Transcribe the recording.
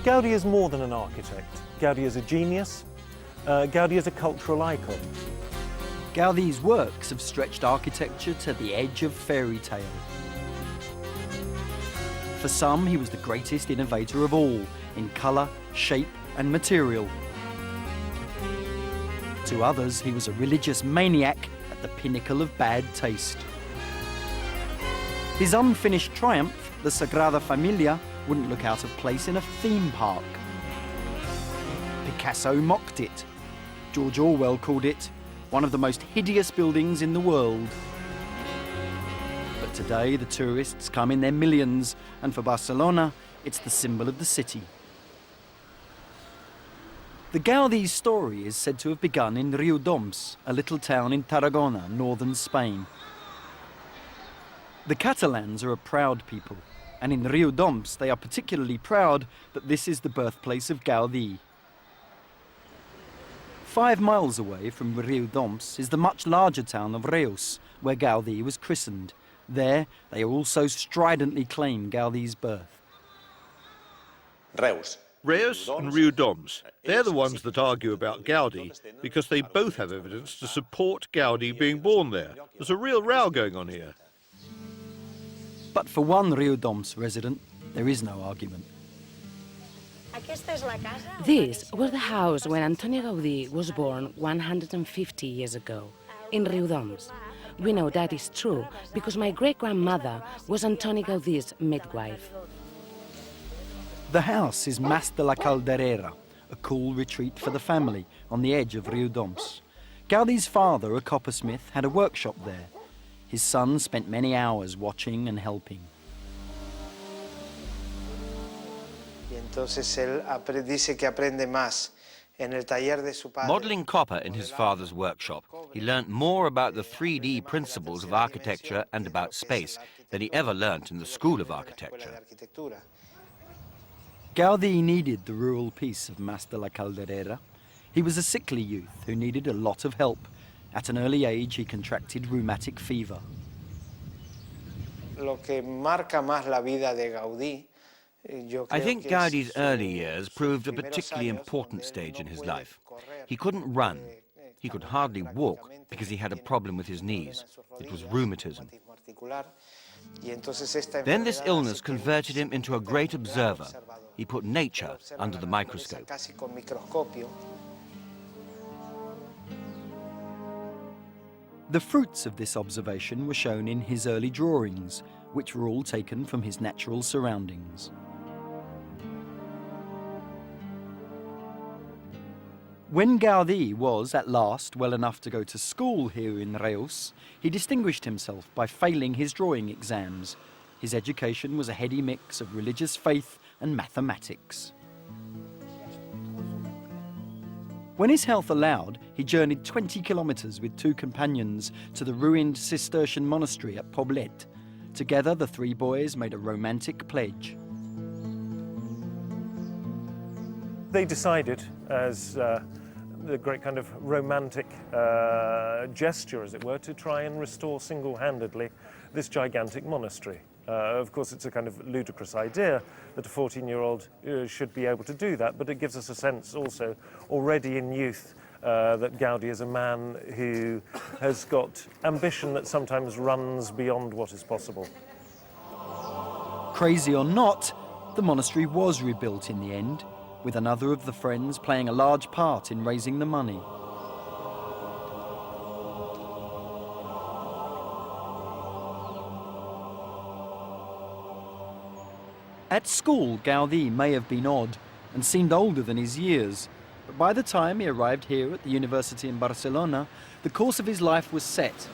Gaudi is more than an architect. Gaudi is a genius. Gaudi is a cultural icon. Gaudi's works have stretched architecture to the edge of fairy tale. For some, he was the greatest innovator of all, in colour, shape and material. To others, he was a religious maniac at the pinnacle of bad taste. His unfinished triumph, the Sagrada Familia, wouldn't look out of place in a theme park. Picasso mocked it. George Orwell called it one of the most hideous buildings in the world. But today, the tourists come in their millions, and for Barcelona, it's the symbol of the city. The Gaudi story is said to have begun in Riudoms, a little town in Tarragona, northern Spain. The Catalans are a proud people, and in Riudoms they are particularly proud that this is the birthplace of Gaudi. 5 miles away from Riudoms is the much larger town of Reus, where Gaudi was christened. There, they also stridently claim Gaudi's birth. Reus and Riudoms, they're the ones that argue about Gaudi because they both have evidence to support Gaudi being born there. There's a real row going on here. But for one Riudoms resident, there is no argument. This was the house where Antonio Gaudí was born 150 years ago, in Riudoms. We know that is true because my great-grandmother was Antonio Gaudí's midwife. The house is Mas de la Calderera, a cool retreat for the family on the edge of Riudoms. Gaudí's father, a coppersmith, had a workshop there. His son spent many hours watching and helping. Modelling copper in his father's workshop, he learnt more about the 3D principles of architecture and about space than he ever learnt in the School of Architecture. Gaudí needed the rural peace of Mas de la Calderera. He was a sickly youth who needed a lot of help. At an early age, he contracted rheumatic fever. I think Gaudi's early years proved a particularly important stage in his life. He couldn't run. He could hardly walk because he had a problem with his knees. It was rheumatism. Then this illness converted him into a great observer. He put nature under the microscope. The fruits of this observation were shown in his early drawings, which were all taken from his natural surroundings. When Gaudí was, at last, well enough to go to school here in Reus, he distinguished himself by failing his drawing exams. His education was a heady mix of religious faith and mathematics. When his health allowed, he journeyed 20 kilometers with 2 companions to the ruined Cistercian monastery at Poblet. Together, the 3 boys made a romantic pledge. They decided, as the great kind of romantic gesture, as it were, to try and restore single-handedly this gigantic monastery. Of course, it's a kind of ludicrous idea that a 14-year-old should be able to do that, but it gives us a sense also already in youth that Gaudí is a man who has got ambition that sometimes runs beyond what is possible. Crazy or not, the monastery was rebuilt in the end, with another of the friends playing a large part in raising the money. At school, Gaudí may have been odd and seemed older than his years, but by the time he arrived here at the university in Barcelona, the course of his life was set